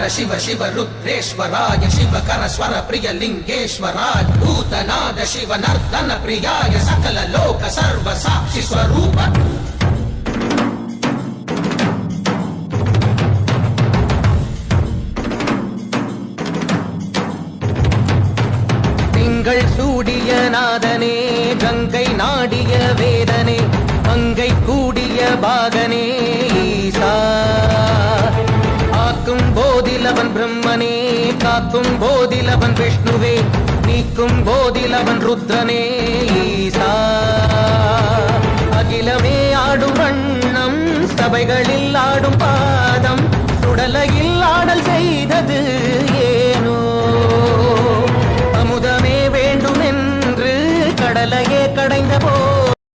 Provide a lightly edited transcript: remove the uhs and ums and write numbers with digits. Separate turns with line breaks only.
शिव शिव रुद्रेश्वराय शिवकर स्वर प्रिय लिंगेश्वराय भूतनाद शिव नर्तन प्रियाय सकल लोक सर्व साक्षि स्वरूप திங்கள் சூடிய நாதனே கங்கை நாடிய வேதனே மங்கை கூடிய பாகனே ஈசா ஆக்கும் போதிலவன் பிரம்மனே காக்கும் போதிலவன் விஷ்ணுவே நீக்கும் போதிலவன் ருத்ரனே ஈசா அகிலமே ஆடும் வண்ணம் சபைகளில் ஆடும் பாதம் சுடலையில் ஆடல் செய்தது ஏனோ அமுதமே வேண்டும் என்று கடலையே கடைந்த போ